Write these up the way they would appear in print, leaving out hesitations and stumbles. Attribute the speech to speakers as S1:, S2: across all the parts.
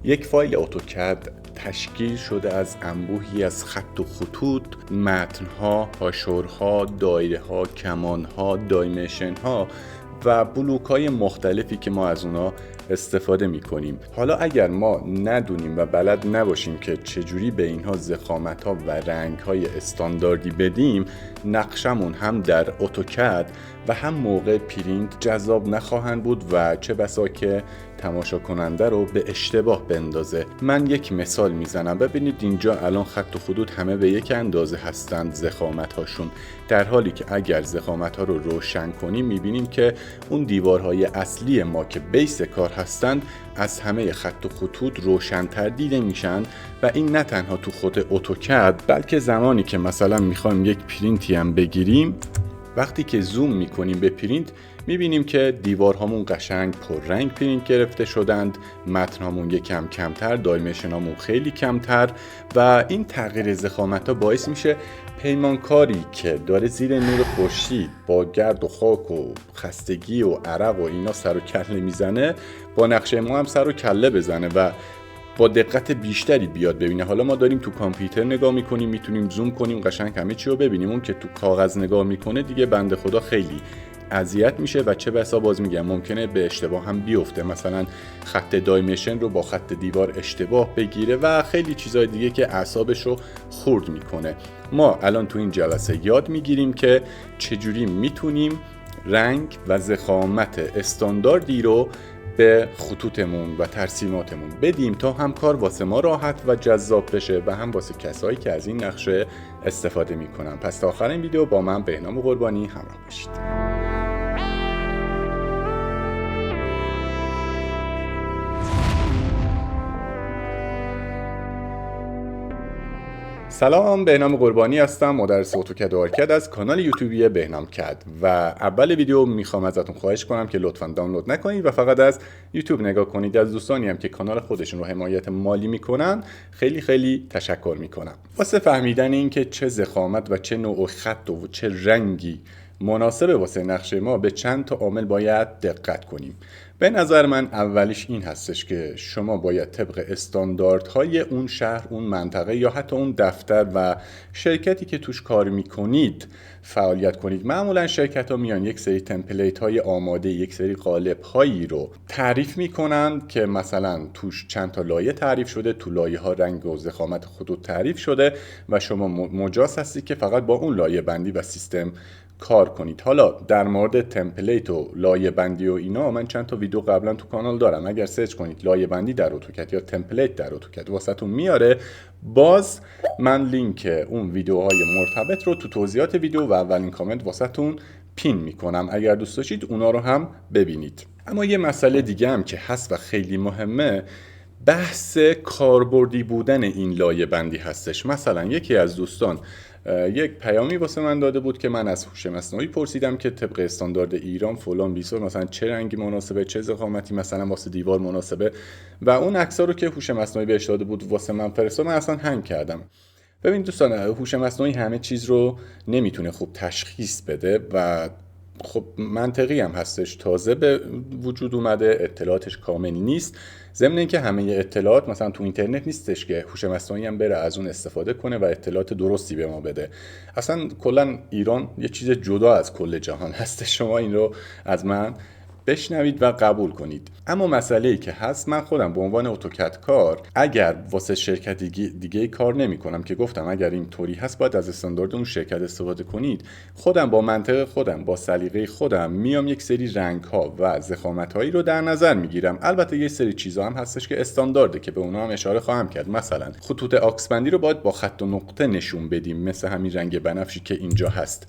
S1: یک فایل اتوکد تشکیل شده از انبوهی از خط و خطوط، متن‌ها، هاشورها، دایره‌ها، کمان‌ها، دایمنشن‌ها و بلوک‌های مختلفی که ما از اونا استفاده می‌کنیم. حالا اگر ما ندونیم و بلد نباشیم که چجوری به اینها ضخامت‌ها و رنگ‌های استانداردی بدیم، نقشمون هم در اتوکد و هم موقع پرینت جذاب نخواهند بود و چه بسا که تماشا کننده رو به اشتباه بندازه. من یک مثال میزنم. ببینید اینجا الان خط و خطوط همه به یک اندازه هستند ضخامت هاشون، در حالی که اگر ضخامت ها رو روشن کنیم میبینیم که اون دیوارهای اصلی ما که بیس کار هستند از همه خط و خطوط روشن‌تر دیده میشن و این نه تنها تو خود اتوکد، بلکه زمانی که مثلا میخوایم یک پرینتی هم بگیریم، وقتی که زوم میکنیم به پرینت میبینیم که دیوارهامون قشنگ پررنگ پرینت گرفته شدند، متنهامون یکم کمتر، دایمنشنامون خیلی کمتر و این تغییر ضخامت ها باعث میشه پیمانکاری که داره زیر نور خورشید با گرد و خاک و خستگی و عرق و اینا سر و کله میزنه، با نقشه ما هم سر و کله بزنه و با دقت بیشتری بیاد ببینه. حالا ما داریم تو کامپیوتر نگاه میکنیم، میتونیم زوم کنیم قشنگ همه چی رو ببینیم. اون که تو کاغذ نگاه میکنه دیگه بنده خدا خیلی اذیت میشه و چه بسا باز میگم ممکنه به اشتباه هم بیفته، مثلا خط دایمنشن رو با خط دیوار اشتباه بگیره و خیلی چیزای دیگه که اعصابش رو خورد میکنه. ما الان تو این جلسه یاد میگیریم که چجوری میتونیم رنگ و ضخامت استانداردی رو به خطوطمون و ترسیماتمون بدیم تا هم کار واسه ما راحت و جذاب بشه و هم واسه کسایی که از این نقشه استفاده میکنن. پس تا آخر این ویدیو با من بهنام قربانی همراه باشید. سلام، بهنام قربانی هستم، مدرس اتوکد و آرکد از کانال یوتیوبی بهنام کد و اول ویدیو میخوام ازتون خواهش کنم که لطفاً دانلود نکنید و فقط از یوتیوب نگاه کنید. از دوستانی هم که کانال خودشون رو حمایت مالی میکنن خیلی خیلی تشکر میکنم. واسه فهمیدن این که چه ضخامت و چه نوع خط و چه رنگی مناسب واسه نقشه ما به چند تا عامل باید دقت کنیم. به نظر من اولیش این هستش که شما باید طبق استانداردهای اون شهر، اون منطقه یا حتی اون دفتر و شرکتی که توش کار میکنید فعالیت کنید. معمولا شرکت ها میان یک سری تمپلیت های آماده، یک سری قالب هایی رو تعریف میکنن که مثلا توش چند تا لایه تعریف شده، تو لایه ها رنگ و ضخامت خطوط تعریف شده و شما مجاز هستید که فقط با اون لایه بندی و سیستم کار کنید. حالا در مورد تمپلیت و لایه بندی و اینا من چند تا ویدیو قبلا تو کانال دارم، اگر سرچ کنید لایه بندی در اتوکد یا تمپلیت در اتوکد واسهتون میاره. باز من لینک اون ویدیوهای مرتبط رو تو توضیحات ویدیو و اولین کامنت واسهتون پین میکنم، اگر دوست داشتید اونا رو هم ببینید. اما یه مسئله دیگه هم که هست و خیلی مهمه، بحث کاربردی بودن این لایه بندی هستش. مثلا یکی از دوستان یک پیامی واسه من داده بود که من از هوش مصنوعی پرسیدم که طبق استاندارد ایران فلان بیسار مثلا چه رنگی مناسبه، چه ضخامتی مثلا واسه دیوار مناسبه و اون عکس‌ها رو که هوش مصنوعی بهش داده بود واسه من فرستاد، من اصلا هنگ کردم. ببین دوستان، هوش مصنوعی همه چیز رو نمیتونه خوب تشخیص بده و خب منطقی هم هستش، تازه به وجود اومده، اطلاعاتش کامل نیست. ضمن اینکه همه اطلاعات مثلا تو اینترنت نیستش که هوش مصنوعی هم بره از اون استفاده کنه و اطلاعات درستی به ما بده. اصلا کلا ایران یه چیز جدا از کل جهان هست، شما این رو از من بشنوید و قبول کنید. اما مسئله‌ای که هست، من خودم به عنوان اتوکد کار اگر واسه شرکت دیگه کار نمی‌کنم که گفتم اگر این طوری هست باید از استاندارد اون شرکت استفاده کنید، خودم با منطق خودم با سلیقه خودم میام یک سری رنگ‌ها و ضخامت‌هایی رو در نظر میگیرم. البته یه سری چیزا هم هستش که استاندارده که به اونها هم اشاره خواهم کرد. مثلا خطوط آکسبندی رو باید با خط و نقطه نشون بدیم مثل همین رنگ بنفشی که اینجا هست،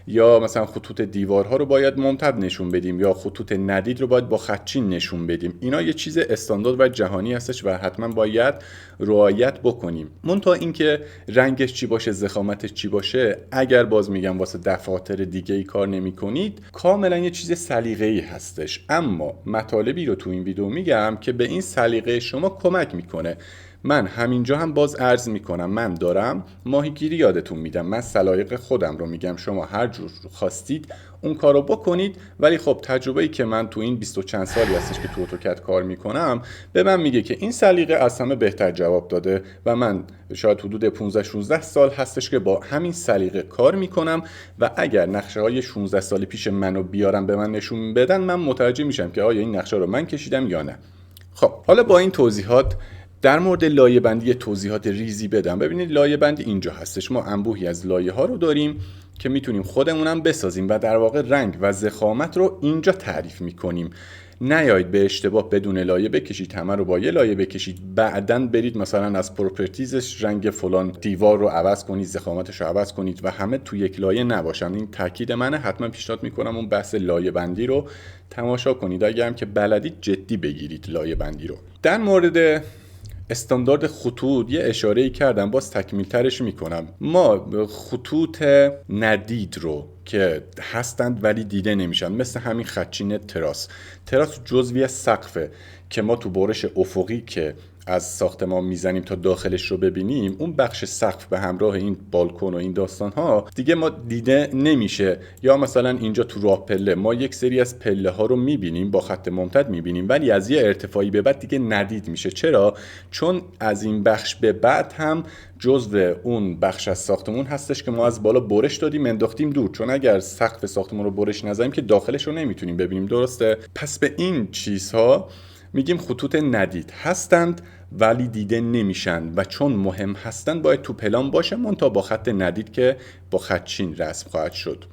S1: یا مثلا خطوط دیوارها رو باید ممتد نشون بدیم یا خطوط ندید رو باید با خطچین نشون بدیم. اینا یه چیز استاندارد و جهانی هستش و حتما باید رعایت بکنیم. منتها اینکه رنگش چی باشه، ضخامتش چی باشه، اگر باز میگم واسه دفاتر دیگه ای کار نمی کنید، کاملا یه چیز سلیقه‌ای هستش. اما مطالبی رو تو این ویدیو میگم که به این سلیقه شما کمک میکنه. من همینجا هم باز عرض میکنم من دارم ماهیگیری یادتون میدم، من سلایق خودم رو میگم، شما هر جور خواستید اون کارو بکنید. ولی خب تجربه‌ای که من تو این 20 و چند سالی هستش که تو اتوکد کار میکنم به من میگه که این سلیقه از همه بهتر جواب داده و من شاید حدود 15-16 سال هستش که با همین سلیقه کار میکنم و اگر نقشه های 16 سال پیش منو بیارم به من نشون بدن، من متوجه میشم که آیا این نقشه رو من کشیدم یا نه. خب حالا با این توضیحات در مورد لایه بندی توضیحات ریزی بدم. ببینید لایه بندی اینجا هستش، ما انبوهی از لایه ها رو داریم که میتونیم خودمونم بسازیم و در واقع رنگ و ضخامت رو اینجا تعریف میکنیم. نیایید به اشتباه بدون لایه بکشید، همه رو با یه لایه بکشید، بعدن برید مثلا از پروپرتیزش رنگ فلان دیوار رو عوض کنید، ضخامتش رو عوض کنید و همه تو یک لایه نباشن. این تاکید منه، حتما پیشنهاد میکنم اون بحث لایه بندی رو تماشا کنید، اگرم که بلدید جدی بگیرید لایه بندی رو. در مورد استاندارد خطوط یه اشاره‌ای کردم، باز تکمیل ترش میکنم. ما خطوط ندید رو که هستند ولی دیده نمیشن، مثل همین خطچین تراس جزوی از سقفه که ما تو برش افقی که از ساختمان میزنیم تا داخلش رو ببینیم، اون بخش سقف به همراه این بالکن و این داستان ها دیگه ما دیده نمیشه. یا مثلا اینجا تو راه پله ما یک سری از پله ها رو میبینیم با خط ممتد میبینیم، ولی از یه ارتفاعی به بعد دیگه ندید میشه. چرا؟ چون از این بخش به بعد هم جزو اون بخش از ساختمون هستش که ما از بالا برش دادیم انداختیم دور، چون اگر سقف ساختمون رو برش نزنیم که داخلش رو نمیتونیم ببینیم. درسته؟ پس به این چیزها میگیم خطوط ندید، هستند ولی دیده نمیشن و چون مهم هستند باید تو پلان باشه، منتها با خط ندید که با خطچین رسم خواهد شد.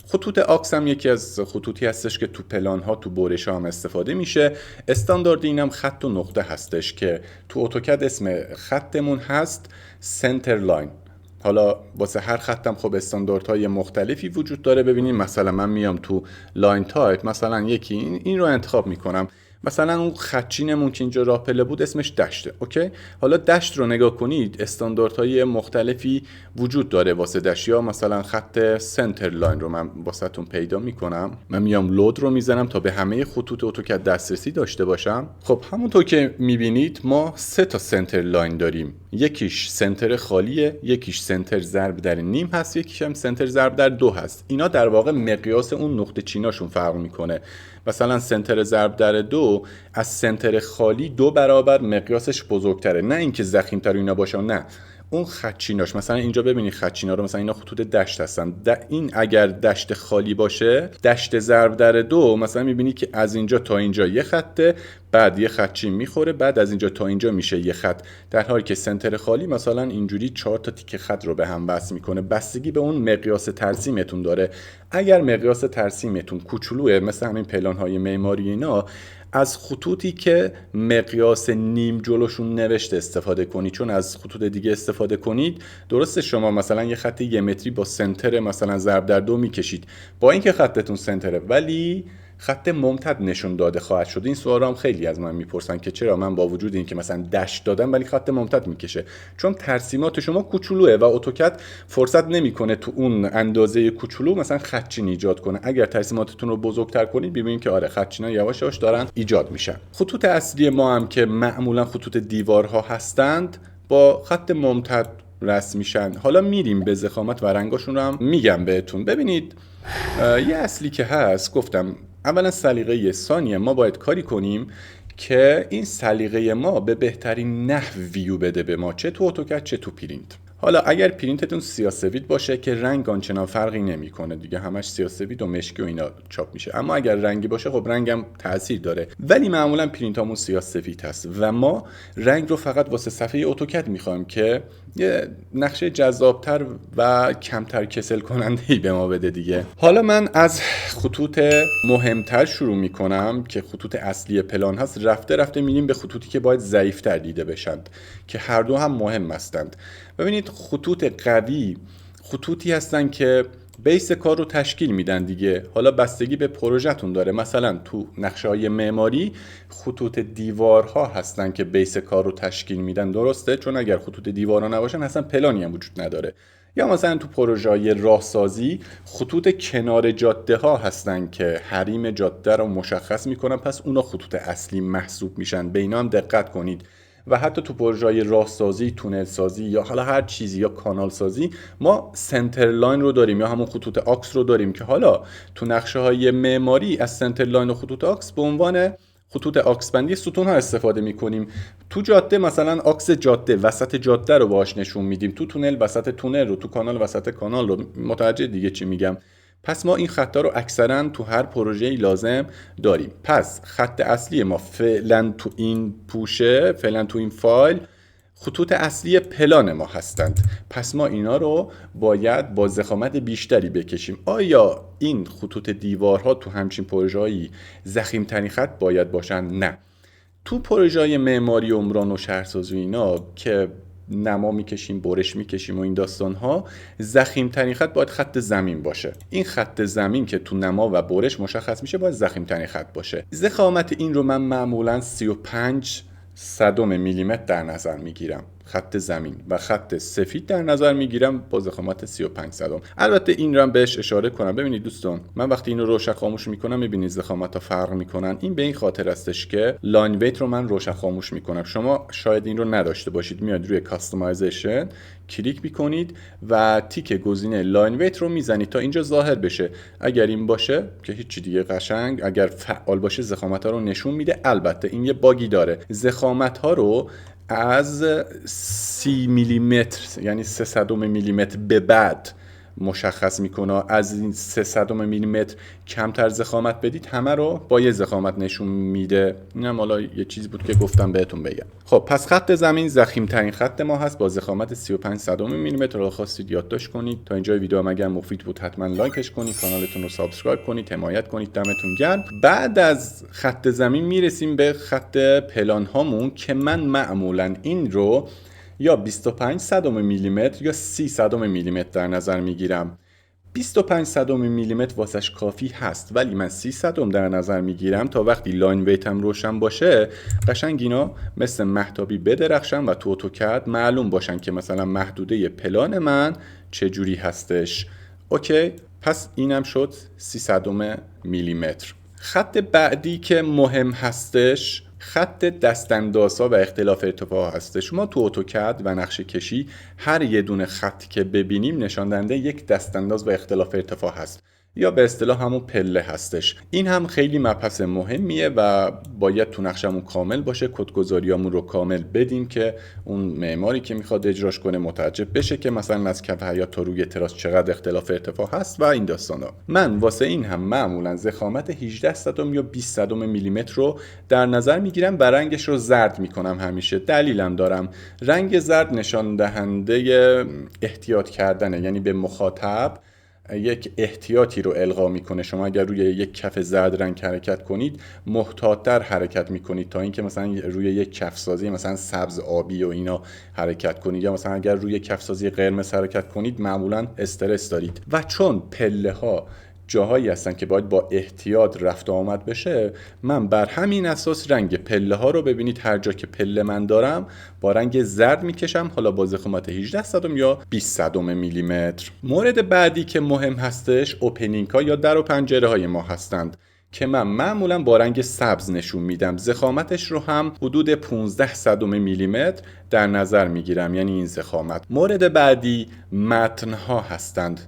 S1: خطوط آکس هم یکی از خطوطی هستش که تو پلان ها تو برش ها هم استفاده میشه. استاندارد اینم خط و نقطه هستش که تو اتوکد اسم خطمون هست سنتر لاین. حالا واسه هر خطم خب استانداردهای مختلفی وجود داره. ببینیم مثلا من میام تو لاین تایپ، مثلا یکی این رو انتخاب میکنم، مثلا اون خطچینمون که اینجا راه پله بود اسمش دشته. اوکی، حالا دشت رو نگاه کنید، استانداردهای مختلفی وجود داره واسه دشت. یا مثلا خط سنتر لاین رو من واسهتون پیدا میکنم، من میام لود رو میزنم تا به همه خطوط اتوکد دسترسی داشته باشم. خب همونطور که میبینید ما 3 تا سنتر لاین داریم، یکیش سنتر خالیه، یکیش سنتر ضرب در نیم هست، یکیش هم سنتر ضرب در 2 هست. اینا در واقع مقیاس اون نقطه چیناشون فرق میکنه. مثلا سنتر ضرب در 2 از سنتر خالی 2 برابر مقیاسش بزرگتره، نه اینکه ضخیم‌تر اینا باشه، نه، اون خطچیناش. مثلا اینجا ببینید خطچینا رو، مثلا اینا خطوط دشت هستن. این اگر دشت خالی باشه، دشت ضرب در 2 مثلا میبینید که از اینجا تا اینجا یه خطه، بعد یه خطچین میخوره، بعد از اینجا تا اینجا میشه یه خط، در حالی که سنتر خالی مثلا اینجوری 4 تا تیکه خط رو به هم وصل میکنه. بستگی به اون مقیاس ترسیمتون داره. اگر مقیاس ترسیمتون کوچولوئه مثل همین پلان‌های معماری اینا، از خطوطی که مقیاس نیم جلوشون نوشته استفاده کنید، چون از خطوط دیگه استفاده کنید درسته شما مثلا یه خط 1 متری با سنتر مثلا ضرب در 2 میکشید، با اینکه خطتون سنتره ولی خط ممتد نشون داده خواهد شد. این سوال هم خیلی از من میپرسن که چرا من با وجود این که مثلا دشت دادم ولی خط ممتد میکشه، چون ترسیمات شما کوچولوئه و اتوکد فرصت نمیکنه تو اون اندازه کوچولو مثلا خطچین ایجاد کنه. اگر ترسیماتتون رو بزرگتر کنید ببینید که آره خطچینا یواش یواش دارن ایجاد میشن. خطوط اصلی ما هم که معمولا خطوط دیوارها هستند با خط ممتد رسم میشن. حالا میریم به ضخامت و رنگاشون رو هم میگم بهتون. ببینید یه اصلی که هست، گفتم اولا سلیقه ثانیه ما باید کاری کنیم که این سلیقه ما به بهترین نحو ویو بده به ما، چه تو اتوکد چه تو پرینت. حالا اگر پرینتتون سیاه‌سفید باشه که رنگ آنچنان فرقی نمیکنه دیگه، همش سیاه‌سفید و مشکی و اینا چاپ میشه، اما اگر رنگی باشه خب رنگم تاثیر داره، ولی معمولا پرینتامون سیاه‌سفید هست و ما رنگ رو فقط واسه صفحه اتوکد میخوایم که یه نقشه جذابتر و کمتر کسل کننده‌ای به ما بده دیگه. حالا من از خطوط مهمتر شروع میکنم که خطوط اصلی پلان هست، رفته رفته میریم به خطوطی که باید ضعیف‌تر دیده بشن که هر دو هم مهم هستند. ببینید خطوط قوی خطوطی هستن که بیس کار رو تشکیل میدن دیگه. حالا بستگی به پروژه‌تون داره. مثلا تو نقشه‌های معماری خطوط دیوارها هستن که بیس کار رو تشکیل میدن، درسته؟ چون اگر خطوط دیوارها نباشن اصلا پلانی هم وجود نداره. یا مثلا تو پروژه‌های راهسازی خطوط کنار جاده ها هستن که حریم جاده رو مشخص میکنن، پس اونا خطوط اصلی محسوب میشن. به اینا هم دقت کنید. و حتی تو پروژه‌های راهسازی، تونل سازی یا حالا هر چیزی یا کانال سازی ما سنتر لاین رو داریم یا همون خطوط آکس رو داریم که حالا تو نقشه‌های معماری از سنتر لاین و خطوط آکس به عنوان خطوط آکس بندی ستون ها استفاده میکنیم. تو جاده مثلا آکس جاده وسط جاده رو باهاش نشون میدیم، تو تونل وسط تونل رو، تو کانال وسط کانال رو. متوجه دیگه چی میگم؟ پس ما این خطا رو اکثرا تو هر پروژه‌ای لازم داریم. پس خط اصلی ما فعلا تو این پوشه، فعلا تو این فایل خطوط اصلی پلان ما هستند. پس ما اینا رو باید با ضخامت بیشتری بکشیم. آیا این خطوط دیوارها تو همچین پروژه‌ای ضخیم‌ترین خط باید باشن؟ نه. تو پروژه‌های معماری عمران و شهرسازی اینا که نما میکشیم، برش میکشیم و این داستانها، ضخیم‌ترین خط باید خط زمین باشه. این خط زمین که تو نما و برش مشخص میشه باید ضخیم‌ترین خط باشه. ضخامت این رو من معمولاً 35 صدم میلیمتر در نظر میگیرم، خط زمین، و خط سفید در نظر میگیرم با ضخامت 35 صدم. البته این رو هم بهش اشاره کنم. ببینید دوستان، من وقتی اینو روشن خاموش میکنم میبینید ضخامت‌ها فرق میکنن. این به این خاطر استش که لاین ویت رو من روشن خاموش میکنم. شما شاید این رو نداشته باشید. میاد روی کاستمایزیشن کلیک میکنید و تیک گزینه لاین ویت رو میزنید تا اینجا ظاهر بشه. اگر این باشه که هیچ دیگه قشنگ، اگر فعال باشه ضخامت‌ها رو نشون میده. البته این یه باگی داره. ضخامت‌ها رو از 30 میلیمتر یعنی 300 میلیمتر به بعد مشخص میکنه. از این 300 میلیمتر کمتر ضخامت بدید همه رو با یه ضخامت نشون میده. اینم حالا یه چیزی بود که گفتم بهتون بگم. خب پس خط زمین ضخیم ترین خط ما هست با ضخامت 35 صدم میلیمتر. رو خواستید یادداشت کنید. تا اینجای ویدیو هم اگر مفید بود حتما لایکش کنید، کانالتون رو سابسکرایب کنید، حمایت کنید. دمتون گرم. بعد از خط زمین میرسیم به خط پلان هامون که من معمولا این رو یا 25 صدم میلیمتر یا 30 صدم میلیمتر در نظر میگیرم. 25 صدم میلیمتر واسش کافی هست، ولی من 30 صدم در نظر میگیرم تا وقتی لاین ویتم روشن باشه قشنگ اینا مثل مهتابی بدرخشن و تو اتوکد معلوم باشن که مثلا محدوده پلان من چجوری هستش. اوکی، پس اینم شد 30 صدم میلیمتر. خط بعدی که مهم هستش خط دستاندازها و اختلاف ارتفاع هستش. ما تو اتوکد و نقشه کشی هر یه دونه خط که ببینیم نشان دهنده یک دستانداز و اختلاف ارتفاع هست، یا به اصطلاح همون پله هستش. این هم خیلی مبحث مهمیه و باید تو نقشمون کامل باشه. کدگذاریامون رو کامل بدیم که اون معماری که میخواد اجراش کنه متعجب بشه که مثلا از کف حیاط تا روی تراس چقدر اختلاف ارتفاع هست و این داستانا. من واسه این هم معمولا ضخامت 18 صدم یا 20 صدم میلیمتر رو در نظر میگیرم و رنگش رو زرد میکنم همیشه. دلیلم دارم. رنگ زرد نشان دهنده احتیاط کردنه، یعنی به مخاطب یک احتیاطی رو القا میکنه. شما اگر روی یک کف زرد رنگ حرکت کنید محتاط‌تر حرکت میکنید تا اینکه مثلا روی یک کف سازی مثلا سبز آبی و اینا حرکت کنید، یا مثلا اگر روی کف سازی قرمز حرکت کنید معمولا استرس دارید. و چون پله ها جاهایی هستن که باید با احتیاط رفت و آمد بشه، من بر همین اساس رنگ پله ها رو ببینید هر جا که پله من دارم با رنگ زرد میکشم، حالا با ضخامت 18 صدم یا 20 صدم میلیمتر. مورد بعدی که مهم هستش اوپنینگ ها یا در و پنجره های ما هستند که من معمولا با رنگ سبز نشون میدم. ضخامتش رو هم حدود 15 صدم میلیمتر در نظر میگیرم، یعنی این ضخامت. مورد بعدی متن‌ها هستند.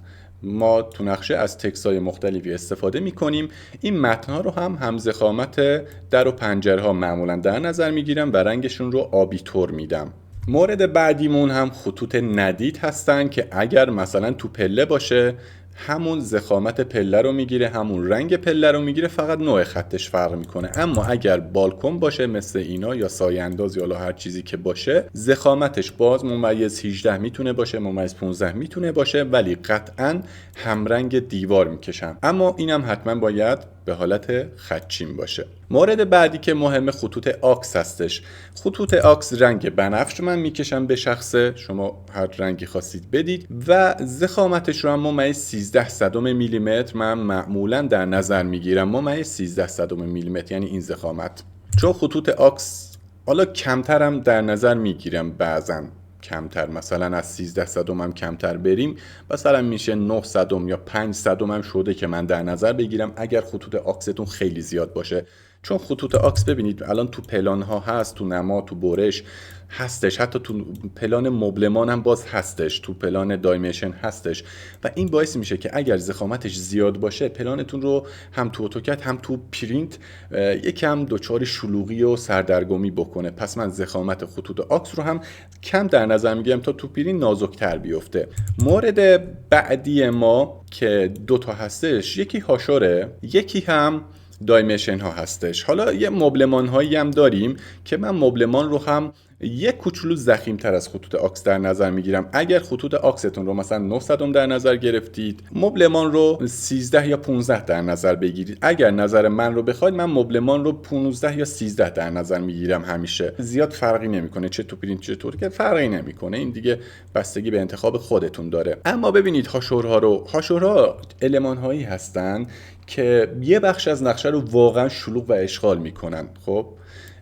S1: ما تو نقشه از تکست‌های مختلفی استفاده می‌کنیم. این متن‌ها رو هم ضخامت در و پنجره ها معمولا در نظر میگیرم و رنگشون رو آبی طور میدم. مورد بعدیمون هم خطوط ندید هستن که اگر مثلا تو پله باشه همون ضخامت پله رو میگیره، همون رنگ پله رو میگیره، فقط نوع خطش فرق میکنه. اما اگر بالکن باشه مثل اینا یا سایه انداز یا هر چیزی که باشه، ضخامتش باز ممیز 18 میتونه باشه، ممیز 15 میتونه باشه، ولی قطعا همرنگ دیوار میکشم. اما اینم حتما باید به حالت خدچین باشه. مورد بعدی که مهم خطوط آکس هستش. خطوط آکس رنگ بنفش من میکشم به شخصه، شما هر رنگی خواستید بدید، و ضخامتش رو هم ممیز 13 صدم میلیمتر من معمولا در نظر میگیرم. ممیز 13 صدم میلیمتر یعنی این ضخامت. چون خطوط آکس حالا کمترم در نظر میگیرم، بعضن کمتر، مثلا از 13 صدم هم کمتر بریم مثلا میشه 9 صدم یا 5 صدم هم شده که من در نظر بگیرم اگر خطوط آکستون خیلی زیاد باشه. چون خطوط آکس ببینید الان تو پلان ها هست، تو نما، تو برش هستش، حتی تو پلان مبلمان هم باز هستش، تو پلان دایمنشن هستش و این باعث میشه که اگر ضخامتش زیاد باشه پلانتون رو هم تو اتوکد هم تو پرینت یکم دچار شلوغی و سردرگمی بکنه. پس من ضخامت خطوط آکس رو هم کم در نظر میگیرم تا تو پرینت نازک‌تر بیفته. مورد بعدی ما که دوتا هستش، یکی هاشوره، یکی هم دایمنشن ها هستش. حالا یه مبلمان هایی هم داریم که من مبلمان رو هم یک کوچولو ضخیم‌تر از خطوط آکس در نظر میگیرم. اگر خطوط آکستون رو مثلا 900 در نظر گرفتید، مبلمان رو 13 یا 15 در نظر بگیرید. اگر نظر من رو بخواید، من مبلمان رو 15 یا 13 در نظر میگیرم. همیشه زیاد فرقی نمیکنه، چه تو پرینت چه تو که فرقی نمیکنه، این دیگه بستگی به انتخاب خودتون داره. اما ببینید هاشورها المان هایی هستن که یه بخش از نقشه رو واقعا شلوغ و اشغال میکنن. خب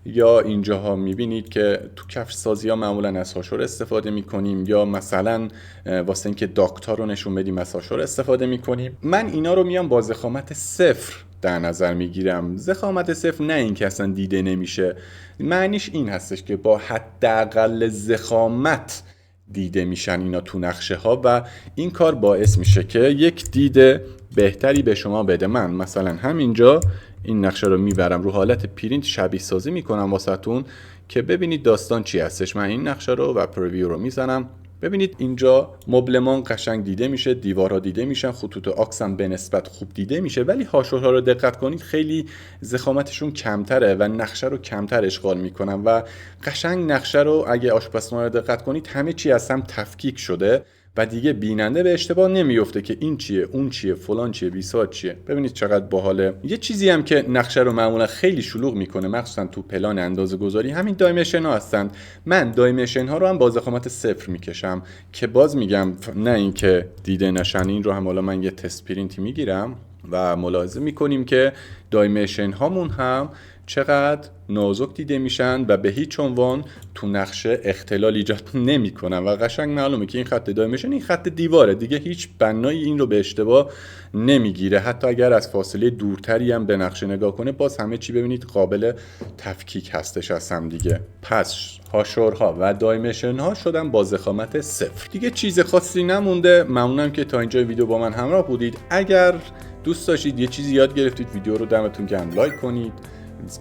S1: یا اینجاها میبینید که تو کفش سازی ها معمولا از هاشور استفاده میکنیم، یا مثلا واسه اینکه داکتا رو نشون بدیم از هاشور استفاده میکنیم. من اینا رو میام با ضخامت 0 در نظر میگیرم. ضخامت 0 نه این که اصلا دیده نمیشه، معنیش این هستش که با حداقل ضخامت دیده میشن اینا تو نقشه ها و این کار باعث میشه که یک دید بهتری به شما بده. من مثلا همینجا این نقشه رو میبرم رو حالت پرینت شبیه سازی میکنم واسهتون که ببینید داستان چی هستش. من این نقشه رو و پرویو رو میزنم، ببینید اینجا مبلمان قشنگ دیده میشه، دیوارها دیده میشن، خطوط آکس هم به نسبت خوب دیده میشه، ولی هاشورها رو دقت کنید خیلی ضخامتشون کمتره و نقشه رو کمتر اشغال میکنن و قشنگ نقشه رو اگه آشپزخونه رو دقت کنید همه چی از هم تفکیک شده و دیگه بیننده به اشتباه نمیفته که این چیه، اون چیه، فلان چیه، بیسار چیه. ببینید چقدر باحاله. یه چیزی هم که نقشه رو معمولا خیلی شلوغ میکنه، مخصوصا تو پلان اندازه‌گذاری، همین دایمنشن ها هستن. من دایمنشن ها رو هم با ضخامت 0 میکشم که باز میگم نه اینکه دیده نشن. این رو هم حالا من یه تست پرینتی میگیرم و ملاحظه میکنیم که دایمنشن هامون هم چقدر نازک دیده میشن و به هیچ عنوان تو نقشه اختلال ایجاد نمیکنن و قشنگ معلومه که این خط دایمنشن این خط دیواره، دیگه هیچ بنایی این رو به اشتباه نمیگیره. حتی اگر از فاصله دورتری هم به نقشه نگاه کنه باز همه چی ببینید قابل تفکیک هستش از هم دیگه. پس هاشورها و دایمنشن ها شدن با ضخامت 0. دیگه چیز خاصی نمونده. ممنونم که تا اینجا ویدیو با من همراه بودید. اگر دوست داشتید یه چیزی یاد گرفتید، ویدیو رو دمتون گرم لایک کنید،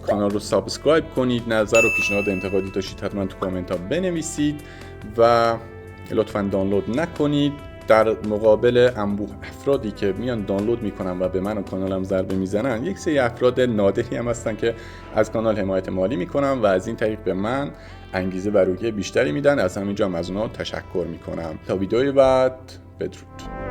S1: کانال رو سابسکرایب کنید، نظر و پیشنهاد انتقادی داشتید حتما تو کامنت ها بنویسید و لطفا دانلود نکنید. در مقابل انبوه افرادی که میان دانلود میکنن و به من و کانالم ضربه میزنن، یک سری افراد نادری هم هستن که از کانال حمایت مالی میکنن و از این طریق به من انگیزه و روحیه بیشتری میدن. از همینجا از اونها تشکر میکنم. تا ویدیوی بعد، بدرود.